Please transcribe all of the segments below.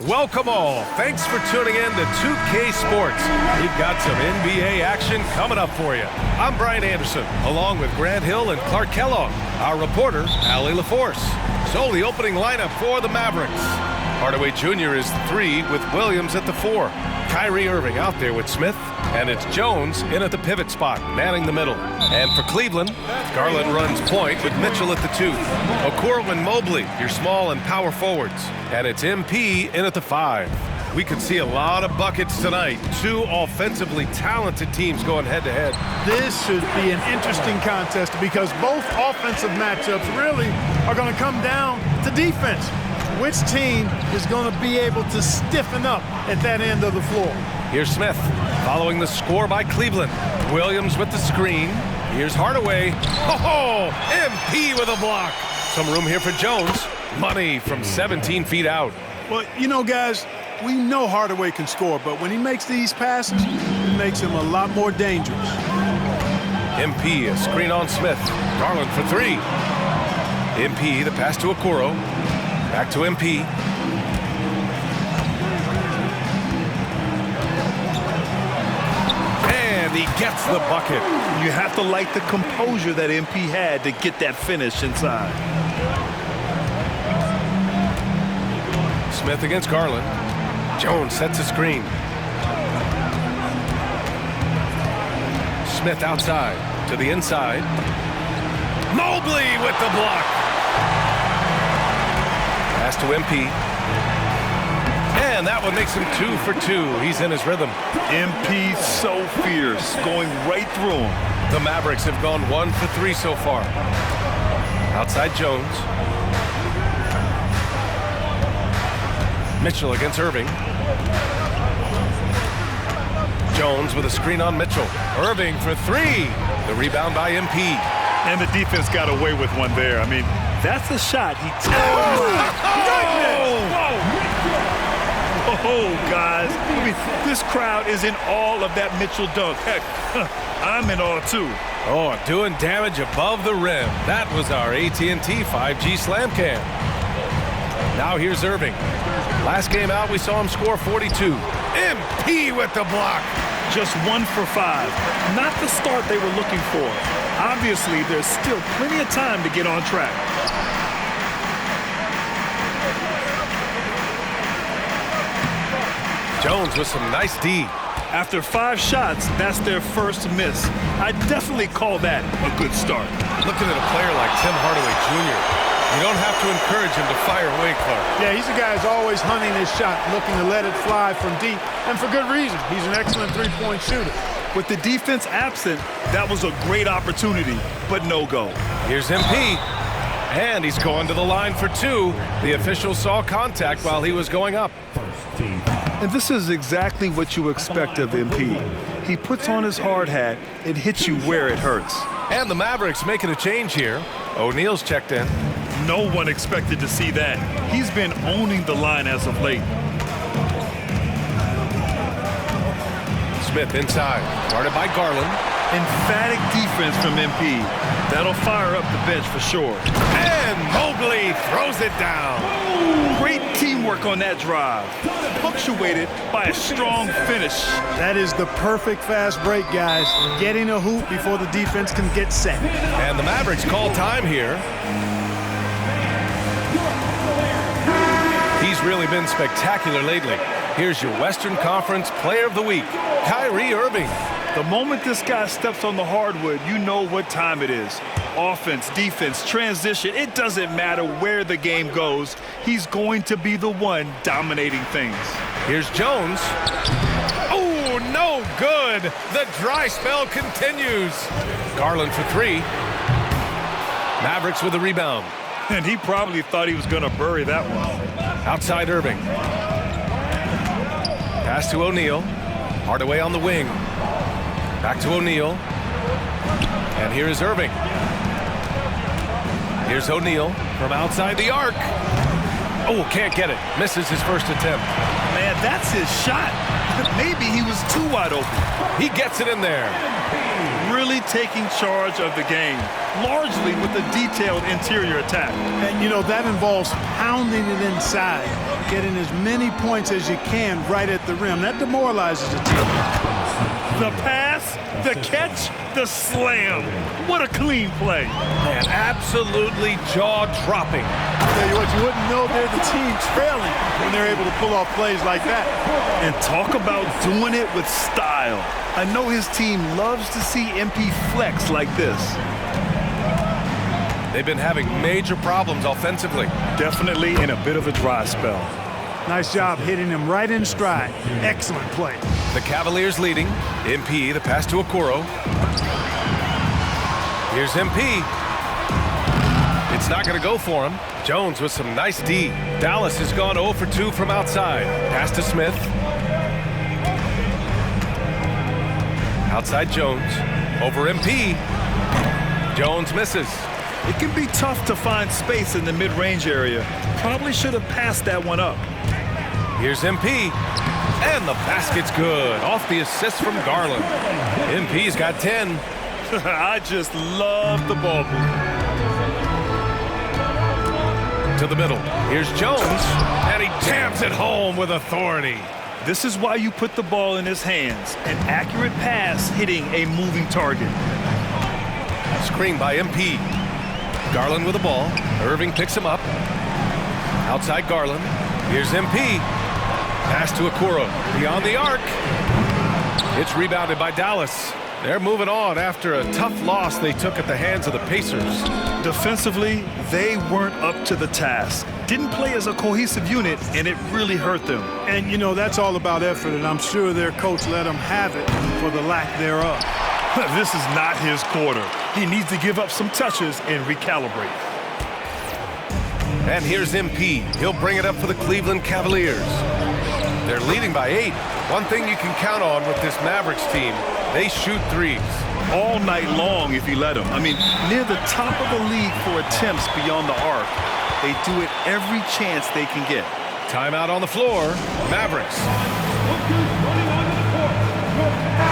Welcome all. Thanks for tuning in to 2K Sports. We've got some NBA action coming up for you. I'm Brian Anderson, along with Grant Hill and Clark Kellogg. Our reporter, Allie LaForce. So the opening lineup for the Mavericks. Hardaway Jr. is the 3 with Williams at the 4. Kyrie Irving out there with Smith. And it's Jones in at the pivot spot, manning the middle. And for Cleveland, Garland runs point with Mitchell at the 2. Okoro and Mobley, your small and power forwards. And it's MP in at the 5. We could see a lot of buckets tonight. Two offensively talented teams going head-to-head. This should be an interesting contest because both offensive matchups really are going to come down to defense. Which team is going to be able to stiffen up at that end of the floor? Here's Smith following the score by Cleveland. Williams with the screen. Here's Hardaway. Oh, MP with a block. Some room here for Jones. Money from 17 feet out. Well, you know, guys, we know Hardaway can score, but when he makes these passes, it makes him a lot more dangerous. MP, a screen on Smith. Garland for 3. MP, the pass to Okoro. Back to MP. And he gets the bucket. You have to like the composure that MP had to get that finish inside. Smith against Garland. Jones sets a screen. Smith outside to the inside. Mobley with the block. Pass to MP. And that one makes him 2 for 2. He's in his rhythm. MP so fierce, going right through him. The Mavericks have gone 1 for 3 so far. Outside Jones. Mitchell against Irving. Jones with a screen on Mitchell. Irving for 3. The rebound by MP. And the defense got away with one there. I mean, that's a shot he took. Oh, guys. I mean, this crowd is in awe of that Mitchell dunk. Heck, I'm in awe, too. Oh, doing damage above the rim. That was our AT&T 5G Slam Cam. Now here's Irving. Last game out, we saw him score 42. MP with the block. Just 1 for 5. Not the start they were looking for. Obviously, there's still plenty of time to get on track. Jones with some nice D. After 5 shots, that's their first miss. I definitely call that a good start. Looking at a player like Tim Hardaway Jr., you don't have to encourage him to fire away, Clark. Yeah, he's a guy who's always hunting his shot, looking to let it fly from deep, and for good reason. He's an excellent three-point shooter. With the defense absent, that was a great opportunity, but no go. Here's MP, and he's going to the line for 2. The official saw contact while he was going up. And this is exactly what you expect of MP. He puts on his hard hat and hits you where it hurts. And the Mavericks making a change here. O'Neal's checked in. No one expected to see that. He's been owning the line as of late. Smith inside, guarded by Garland. Emphatic defense from MP. That'll fire up the bench for sure. And Mobley throws it down. Great teamwork on that drive. Punctuated by a strong finish. That is the perfect fast break, guys. Getting a hoop before the defense can get set. And the Mavericks call time here. He's really been spectacular lately. Here's your Western Conference Player of the Week, Kyrie Irving. The moment this guy steps on the hardwood, you know what time it is. Offense, defense, transition, it doesn't matter where the game goes. He's going to be the one dominating things. Here's Jones. Oh, no good. The dry spell continues. Garland for 3. Mavericks with the rebound. And he probably thought he was going to bury that one. Outside Irving. Pass to O'Neal. Hardaway on the wing. Back to O'Neal. And here is Irving. Here's O'Neal from outside the arc. Oh, can't get it. Misses his first attempt. Man, that's his shot. Maybe he was too wide open. He gets it in there. Really taking charge of the game, largely with a detailed interior attack. And, you know, that involves pounding it inside. getting as many points as you can right at the rim. That demoralizes the team. The pass, the catch, the slam. What a clean play. Man, absolutely jaw-dropping. I'll tell you what, you wouldn't know they're the team trailing when they're able to pull off plays like that. And talk about doing it with style. I know his team loves to see MP flex like this. They've been having major problems offensively. Definitely in a bit of a dry spell. Nice job hitting him right in stride. Excellent play. The Cavaliers leading. MP, the pass to Okoro. Here's MP. It's not going to go for him. Jones with some nice D. Dallas has gone 0 for 2 from outside. Pass to Smith. Outside Jones. Over MP. Jones misses. It can be tough to find space in the mid-range area. Probably should have passed that one up. Here's MP. And the basket's good. Off the assist from Garland. MP's got 10. I just love the ball movement. To the middle. Here's Jones. And he jams it home with authority. This is why you put the ball in his hands. An accurate pass hitting a moving target. Screen by MP. Garland with the ball. Irving picks him up. Outside Garland. Here's MP. Pass to Okoro. Beyond the arc. It's rebounded by Dallas. They're moving on after a tough loss they took at the hands of the Pacers. Defensively, they weren't up to the task. Didn't play as a cohesive unit, and it really hurt them. And, you know, that's all about effort, and I'm sure their coach let them have it for the lack thereof. This is not his quarter. He needs to give up some touches and recalibrate. And here's MP. He'll bring it up for the Cleveland Cavaliers. They're leading by 8. One thing you can count on with this Mavericks team, they shoot threes. All night long if you let them. I mean, near the top of the league for attempts beyond the arc. They do it every chance they can get. Timeout on the floor. Mavericks.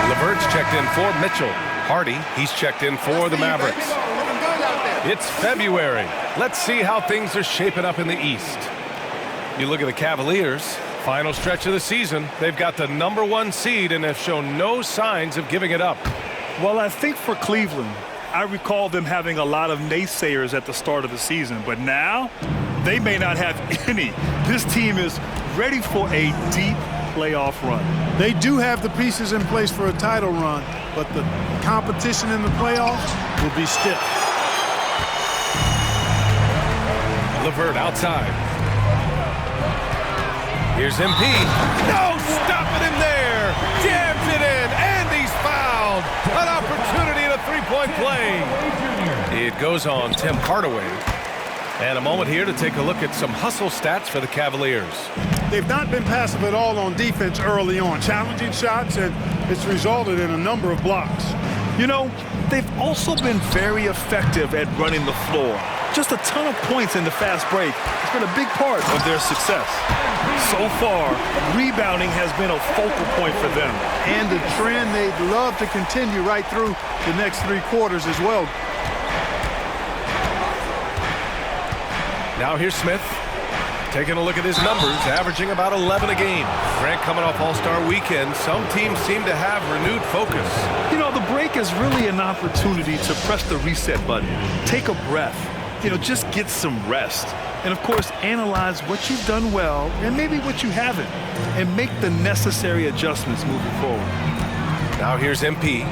LeVert's checked in for Mitchell. Hardy, he's checked in for the Mavericks. It's February. Let's see how things are shaping up in the East. You look at the Cavaliers. Final stretch of the season. They've got the #1 seed and have shown no signs of giving it up. Well, I think for Cleveland, I recall them having a lot of naysayers at the start of the season, but now they may not have any. This team is ready for a deep playoff run. They do have the pieces in place for a title run, but the competition in the playoffs will be stiff. LeVert outside. Here's MP. No, stopping him there. Jams it in, and he's fouled. An opportunity at a three-point play. It goes on Tim Hardaway. And a moment here to take a look at some hustle stats for the Cavaliers. They've not been passive at all on defense early on. Challenging shots, and it's resulted in a number of blocks. You know, they've also been very effective at running the floor. Just a ton of points in the fast break has been a big part of their success. So far, rebounding has been a focal point for them. And the trend they'd love to continue right through the next 3 quarters as well. Now here's Smith. Taking a look at his numbers, averaging about 11 a game. Grant coming off All-Star weekend. Some teams seem to have renewed focus. You know, the break is really an opportunity to press the reset button. Take a breath. You know, just get some rest. And, of course, analyze what you've done well and maybe what you haven't. And make the necessary adjustments moving forward. Now here's MP.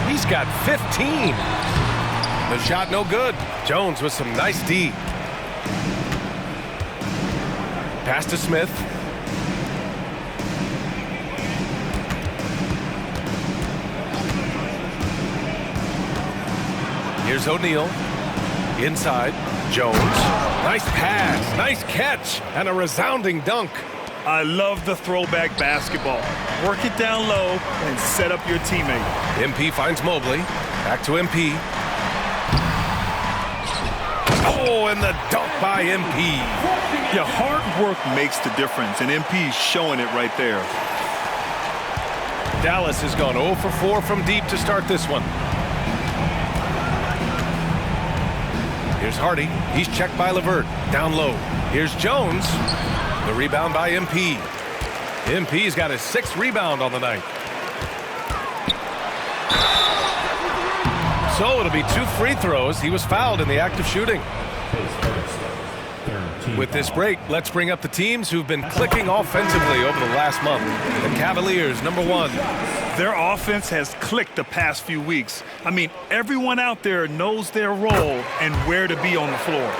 He's got 15. The shot no good. Jones with some nice D. Pass to Smith. Here's O'Neal. Inside. Jones. Nice pass. Nice catch. And a resounding dunk. I love the throwback basketball. Work it down low and set up your teammate. MP finds Mobley. Back to MP. Oh, and the dunk by MP. Yeah, hard work makes the difference, and MP's showing it right there. Dallas has gone 0 for 4 from deep to start this one. Here's Hardy. He's checked by LeVert. Down low. Here's Jones. The rebound by MP. MP's got his 6th rebound on the night. So it'll be 2 free throws. He was fouled in the act of shooting. With this break, let's bring up the teams who've been clicking offensively over the last month. The Cavaliers, number 1. Their offense has clicked the past few weeks. I mean, everyone out there knows their role and where to be on the floor.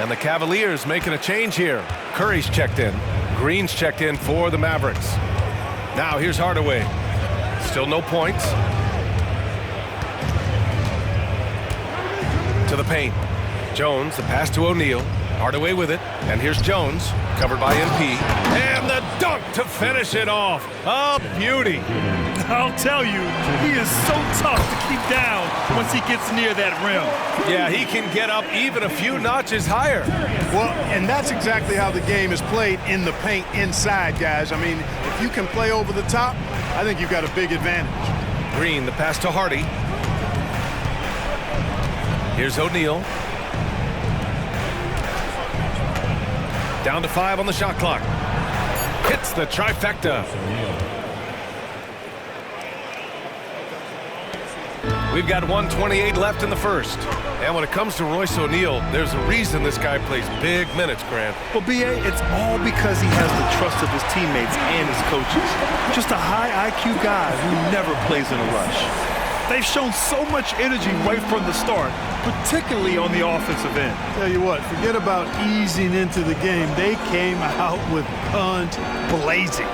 And the Cavaliers making a change here. Curry's checked in. Green's checked in for the Mavericks. Now here's Hardaway. Still no points. To the paint. Jones, the pass to O'Neal. Hardaway with it. And here's Jones, covered by MP. And the dunk to finish it off. A beauty. I'll tell you, he is so tough to keep down once he gets near that rim. Yeah, he can get up even a few notches higher. Well, and that's exactly how the game is played in the paint inside, guys. I mean, if you can play over the top, I think you've got a big advantage. Green, the pass to Hardy. Here's O'Neal. Down to 5 on the shot clock. Hits the trifecta. We've got 1:28 left in the first. And when it comes to Royce O'Neal, there's a reason this guy plays big minutes, Grant. Well, B.A., it's all because he has the trust of his teammates and his coaches. Just a high IQ guy who never plays in a rush. They've shown so much energy right from the start, particularly on the offensive end. Tell you what, forget about easing into the game. They came out with guns blazing.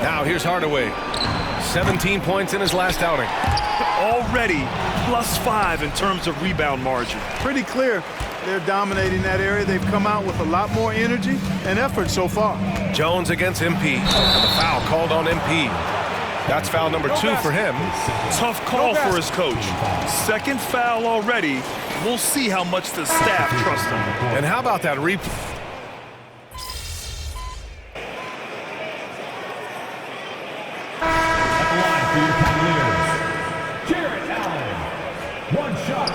Now here's Hardaway. 17 points in his last outing. Already +5 in terms of rebound margin. Pretty clear they're dominating that area. They've come out with a lot more energy and effort so far. Jones against MP. And the foul called on MP. That's foul number 2 for him. Tough call for his coach. 2nd foul already. We'll see how much the staff trusts him. And how about that replay?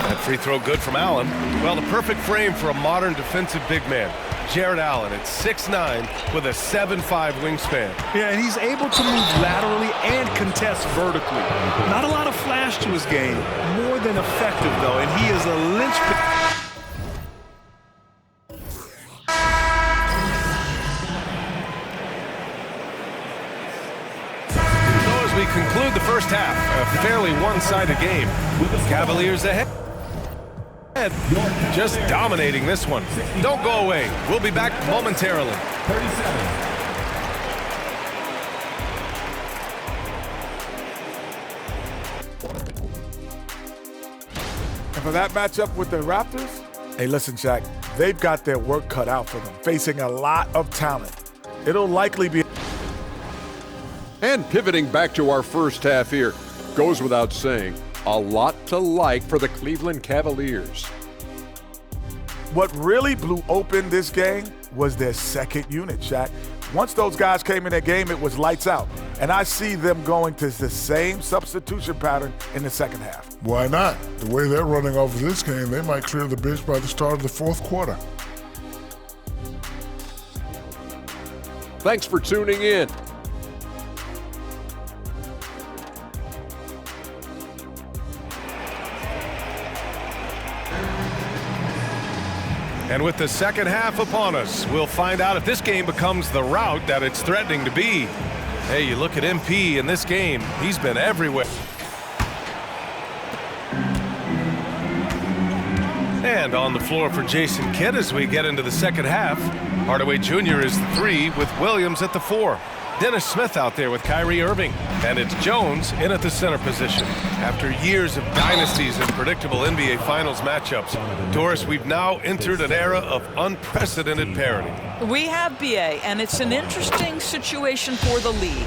That free throw good from Allen. Well, the perfect frame for a modern defensive big man. Jared Allen at 6'9" with a 7'5" wingspan. Yeah, and he's able to move laterally and contest vertically. Not a lot of flash to his game. More than effective, though, and he is a linchpin. So as we conclude the first half, a fairly one-sided game. Cavaliers ahead. Just dominating this one. Don't go away. We'll be back momentarily. 37. And for that matchup with the Raptors, hey, listen, Shaq, they've got their work cut out for them, facing a lot of talent. It'll likely be... And pivoting back to our first half here, goes without saying, a lot to like for the Cleveland Cavaliers. What really blew open this game was their second unit, Shaq. Once those guys came in their game, it was lights out. And I see them going to the same substitution pattern in the second half. Why not? The way they're running over this game, they might clear the bench by the start of the fourth quarter. Thanks for tuning in. And with the second half upon us, we'll find out if this game becomes the rout that it's threatening to be. Hey, you look at MP in this game, he's been everywhere. And on the floor for Jason Kidd as we get into the second half. Hardaway Jr. is the 3 with Williams at the 4. Dennis Smith out there with Kyrie Irving. And it's Jones in at the center position. After years of dynasties and predictable NBA Finals matchups, Doris, we've now entered an era of unprecedented parity. We have, BA, and it's an interesting situation for the league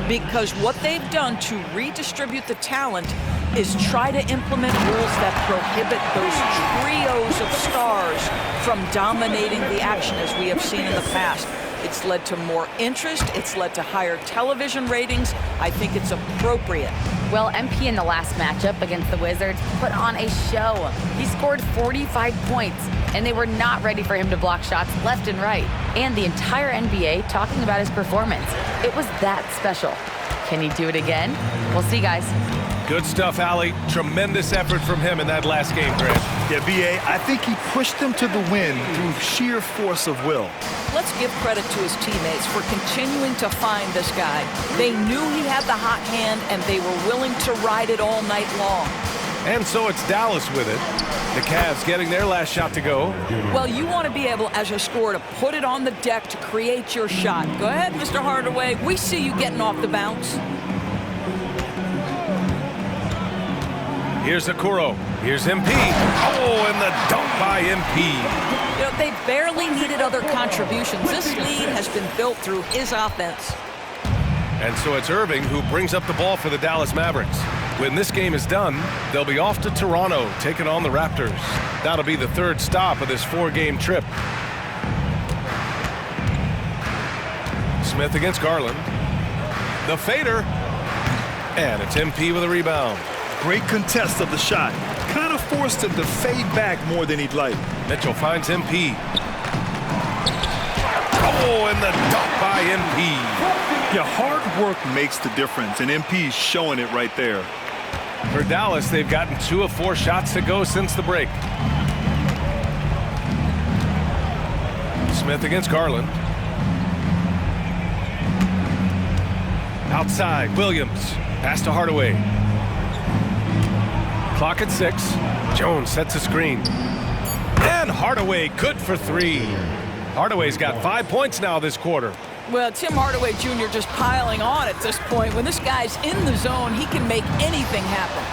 because what they've done to redistribute the talent is try to implement rules that prohibit those trios of stars from dominating the action as we have seen in the past. It's led to more interest. It's led to higher television ratings. I think it's appropriate. Well, MP in the last matchup against the Wizards put on a show. He scored 45 points, and they were not ready for him to block shots left and right. And the entire NBA talking about his performance. It was that special. Can he do it again? We'll see, guys. Good stuff, Allie. Tremendous effort from him in that last game, Grant. Yeah, B.A., I think he pushed them to the win through sheer force of will. Let's give credit to his teammates for continuing to find this guy. They knew he had the hot hand, and they were willing to ride it all night long. And so it's Dallas with it. The Cavs getting their last shot to go. Well, you want to be able, as a scorer, to put it on the deck to create your shot. Go ahead, Mr. Hardaway. We see you getting off the bounce. Here's Okoro. Here's MP. Oh, and the dunk by MP. You know, they barely needed other contributions. This lead has been built through his offense. And so it's Irving who brings up the ball for the Dallas Mavericks. When this game is done, they'll be off to Toronto, taking on the Raptors. That'll be the third stop of this 4-game trip. Smith against Garland. The fader. And it's MP with a rebound. Great contest of the shot. Kind of forced him to fade back more than he'd like. Mitchell finds MP. Oh, and the dunk by MP. Yeah, hard work makes the difference, and MP's showing it right there. For Dallas, they've gotten 2 of 4 shots to go since the break. Smith against Garland. Outside, Williams. Pass to Hardaway. Clock at 6. Jones sets a screen. And Hardaway good for 3. Hardaway's got 5 points now this quarter. Well, Tim Hardaway Jr. just piling on at this point. When this guy's in the zone, he can make anything happen.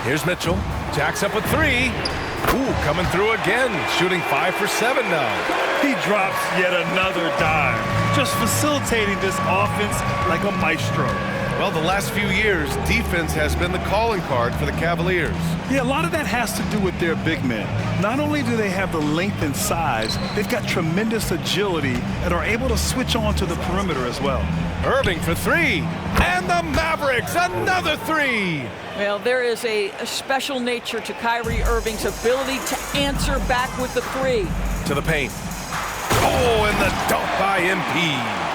Here's Mitchell. Jacks up with 3. Ooh, coming through again. Shooting 5 for 7 now. He drops yet another dime. Just facilitating this offense like a maestro. Well, the last few years, defense has been the calling card for the Cavaliers. Yeah, a lot of that has to do with their big men. Not only do they have the length and size, they've got tremendous agility and are able to switch on to the perimeter as well. Irving for 3. And the Mavericks, another 3. Well, there is a special nature to Kyrie Irving's ability to answer back with the 3. To the paint. Oh, and the dunk by MP.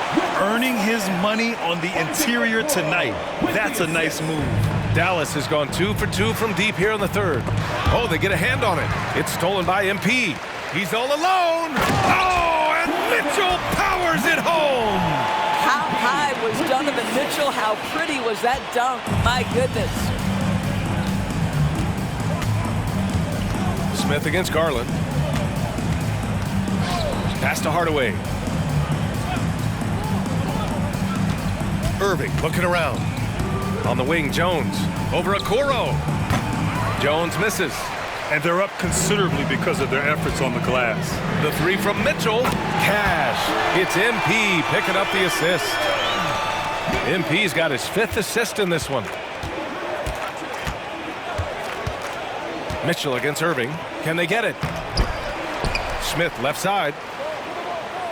Earning his money on the interior tonight. That's a nice move. Dallas has gone 2 for 2 from deep here in the third. Oh, they get a hand on it. It's stolen by MP. He's all alone. Oh, and Mitchell powers it home. How high was Donovan Mitchell? How pretty was that dunk? My goodness. Smith against Garland. Pass to Hardaway. Irving looking around. On the wing, Jones. Over Okoro. Jones misses. And they're up considerably because of their efforts on the glass. The 3 from Mitchell. Cash. It's MP picking up the assist. MP's got his 5th assist in this one. Mitchell against Irving. Can they get it? Smith left side.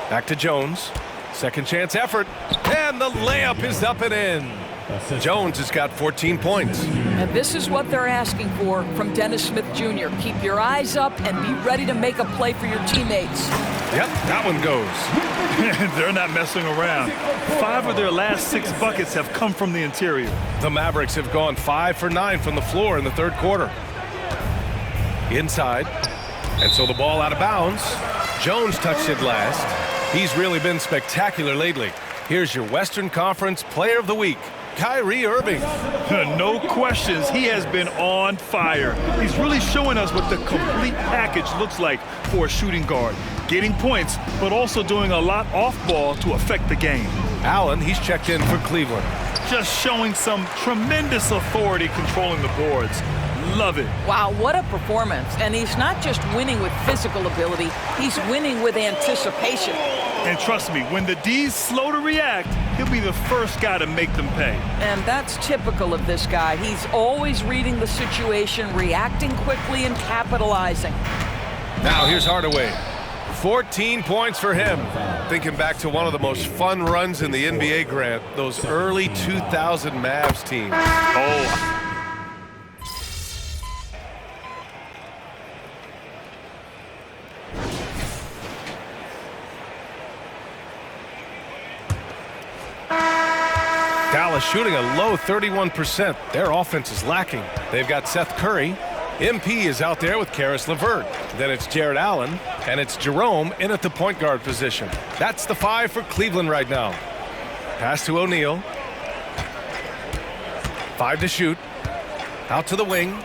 Back to Jones. Second chance effort. And the layup is up and in. Jones has got 14 points. And this is what they're asking for from Dennis Smith Jr. Keep your eyes up and be ready to make a play for your teammates. Yep, that one goes. They're not messing around. 5 of their last 6 buckets have come from the interior. The Mavericks have gone 5 for 9 from the floor in the third quarter. Inside. And so the ball out of bounds. Jones touched it last. He's really been spectacular lately. Here's your Western Conference Player of the Week, Kyrie Irving. No questions, he has been on fire. He's really showing us what the complete package looks like for a shooting guard. Getting points, but also doing a lot off ball to affect the game. Allen, he's checked in for Cleveland. Just showing some tremendous authority controlling the boards. Love it. Wow, what a performance. And he's not just winning with physical ability, he's winning with anticipation. And trust me, when the D's slow to react, he'll be the first guy to make them pay. And that's typical of this guy. He's always reading the situation, reacting quickly, and capitalizing. Now here's Hardaway. 14 points for him. Thinking back to one of the most fun runs in the NBA, Grant, those early 2000 Mavs teams. Oh. Dallas shooting a low 31%. Their offense is lacking. They've got Seth Curry. MP is out there with Karis LeVert. Then it's Jared Allen, and it's Jerome in at the point guard position. That's the 5 for Cleveland right now. Pass to O'Neal. 5 to shoot. Out to the wing.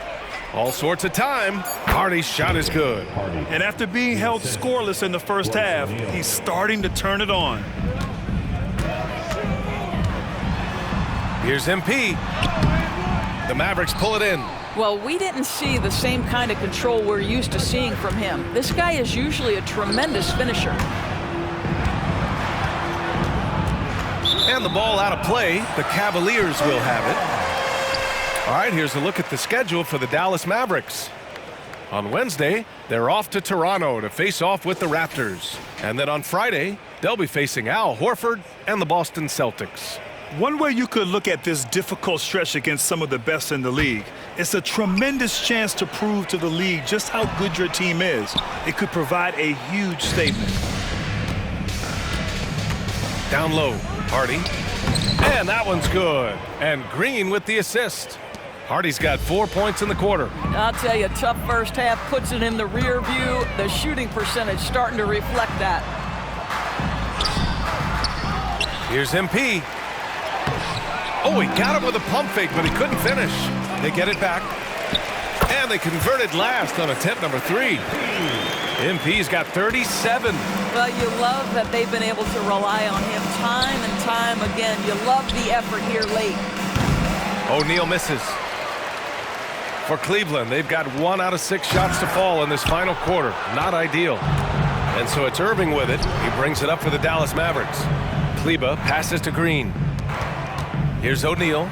All sorts of time. Hardy's shot is good. And after being held scoreless in the first half, he's starting to turn it on. Here's MP. The Mavericks pull it in. Well, we didn't see the same kind of control we're used to seeing from him. This guy is usually a tremendous finisher. And the ball out of play. The Cavaliers will have it. All right, here's a look at the schedule for the Dallas Mavericks. On Wednesday, they're off to Toronto to face off with the Raptors. And then on Friday, they'll be facing Al Horford and the Boston Celtics. One way you could look at this difficult stretch against some of the best in the league, it's a tremendous chance to prove to the league just how good your team is. It could provide a huge statement. Down low, Hardy. And that one's good. And Green with the assist. Hardy's got 4 points in the quarter. I'll tell you, tough first half puts it in the rear view. The shooting percentage starting to reflect that. Here's MP. Oh, he got him with a pump fake, but he couldn't finish. They get it back. And they converted last on attempt number 3. MP's got 37. Well, you love that they've been able to rely on him time and time again. You love the effort here late. O'Neal misses. For Cleveland, they've got 1 out of 6 shots to fall in this final quarter. Not ideal. And so it's Irving with it. He brings it up for the Dallas Mavericks. Kleba passes to Green. Here's O'Neal.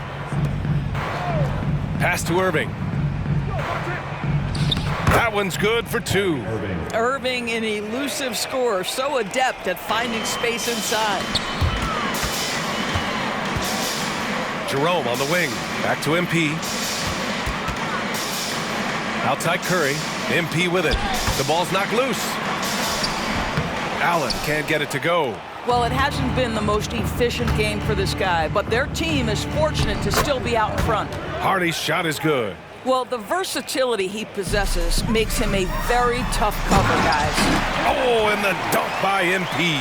Pass to Irving. That one's good for 2. Irving, an elusive scorer, so adept at finding space inside. Jerome on the wing. Back to MP. Outside Curry. MP with it. The ball's knocked loose. Allen can't get it to go. Well, it hasn't been the most efficient game for this guy, but their team is fortunate to still be out in front. Hardy's shot is good. Well, the versatility he possesses makes him a very tough cover, guys. Oh, and the dunk by MP.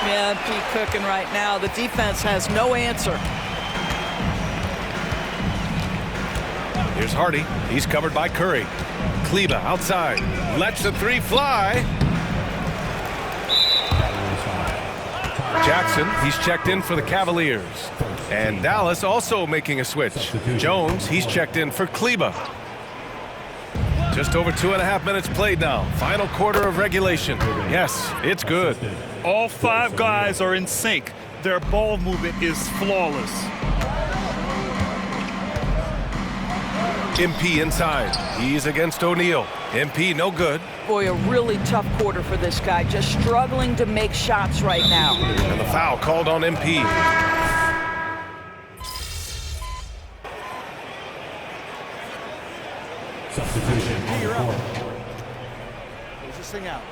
Yeah, MP cooking right now. The defense has no answer. Here's Hardy. He's covered by Curry. Kleba outside. Lets the 3 fly. Jackson, he's checked in for the Cavaliers. And Dallas also making a switch. Jones, he's checked in for Kleba. Just over 2.5 minutes played now. Final quarter of regulation. Yes, it's good. All 5 guys are in sync. Their ball movement is flawless. MP inside. He's against O'Neal. MP no good. Boy, a really tough quarter for this guy. Just struggling to make shots right now. And the foul called on MP. Substitution. Hey, you're out. Close this thing out.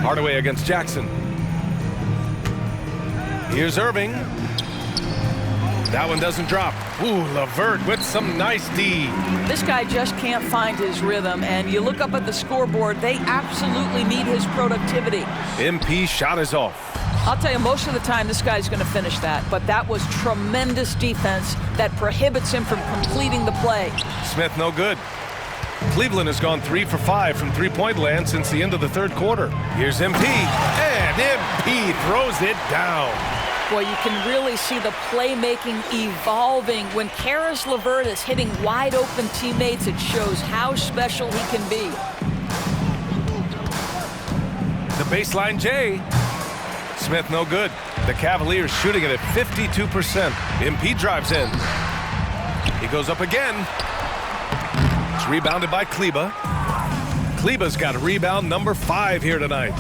Hardaway against Jackson. Here's Irving. That one doesn't drop. Ooh, LeVert with some nice D. This guy just can't find his rhythm, and you look up at the scoreboard, they absolutely need his productivity. MP shot is off. I'll tell you, most of the time this guy's going to finish that, but that was tremendous defense that prohibits him from completing the play. Smith no good. Cleveland has gone 3 for 5 from three-point land since the end of the third quarter. Here's MP, and MP throws it down. Boy, you can really see the playmaking evolving. When Karis LeVert is hitting wide-open teammates, it shows how special he can be. The baseline J. Smith no good. The Cavaliers shooting it at 52%. MP drives in. He goes up again. It's rebounded by Kleba. Kleba's got a rebound number 5 here tonight.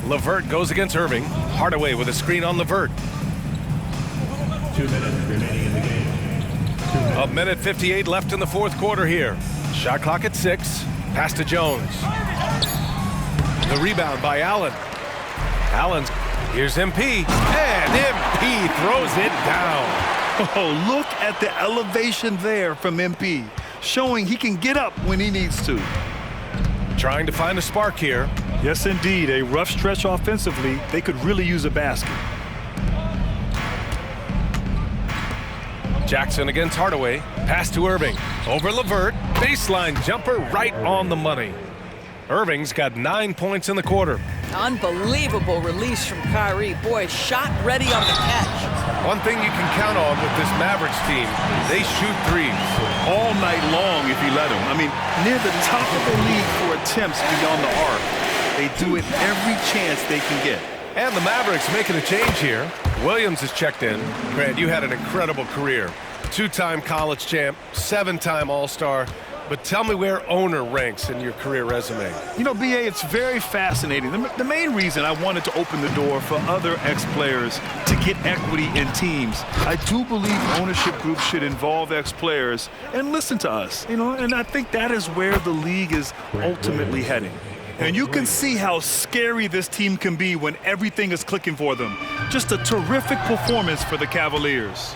LeVert goes against Irving. Hardaway with a screen on LeVert. 2 minutes remaining in the game. 1:58 left in the fourth quarter here. Shot clock at 6. Pass to Jones. The rebound by Allen. Allen's, here's MP. And MP throws it down. Oh, look at the elevation there from MP, showing he can get up when he needs to. Trying to find a spark here. Yes, indeed. A rough stretch offensively. They could really use a basket. Jackson against Hardaway. Pass to Irving. Over LeVert. Baseline jumper right on the money. Irving's got 9 points in the quarter. Unbelievable release from Kyrie. Boy, shot ready on the catch. One thing you can count on with this Mavericks team, they shoot threes. All night long if you let them. I mean, near the top of the league for attempts beyond the arc. They do it every chance they can get. And the Mavericks making a change here. Williams is checked in. Grant, you had an incredible career. 2-time college champ, 7-time All-Star. But tell me where owner ranks in your career resume. You know, BA, it's very fascinating. The main reason I wanted to open the door for other ex-players to get equity in teams, I do believe ownership groups should involve ex-players and listen to us, you know, and I think that is where the league is ultimately heading. And you can see how scary this team can be when everything is clicking for them. Just a terrific performance for the Cavaliers.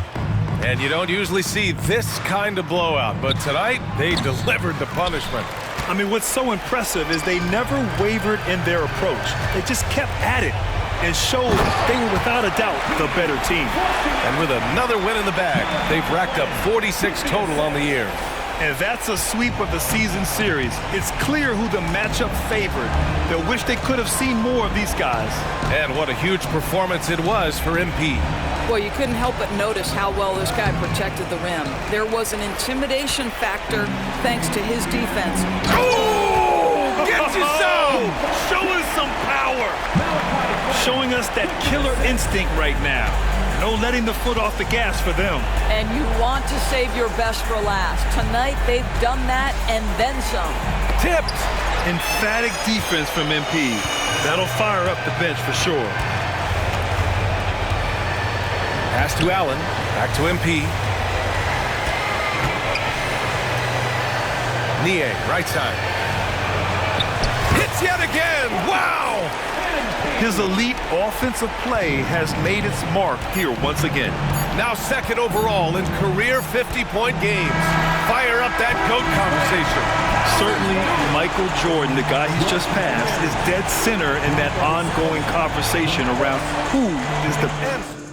And you don't usually see this kind of blowout, but tonight they delivered the punishment. I mean, what's so impressive is they never wavered in their approach. They just kept at it and showed they were without a doubt the better team. And with another win in the bag, they've racked up 46 total on the year. And that's a sweep of the season series. It's clear who the matchup favored. They'll wish they could have seen more of these guys. And what a huge performance it was for MP. Well, you couldn't help but notice how well this guy protected the rim. There was an intimidation factor thanks to his defense. Oh! Get you some! Showing some power! Showing us that killer instinct right now. No letting the foot off the gas for them. And you want to save your best for last. Tonight, they've done that and then some. Tipped! Emphatic defense from MP. That'll fire up the bench for sure. Pass to Allen. Back to MP. Nie, right side. Hits yet again! Wow! His elite offensive play has made its mark here once again. Now second overall in career 50-point games. Fire up that GOAT conversation. Certainly, Michael Jordan, the guy he's just passed, is dead center in that ongoing conversation around who is the best.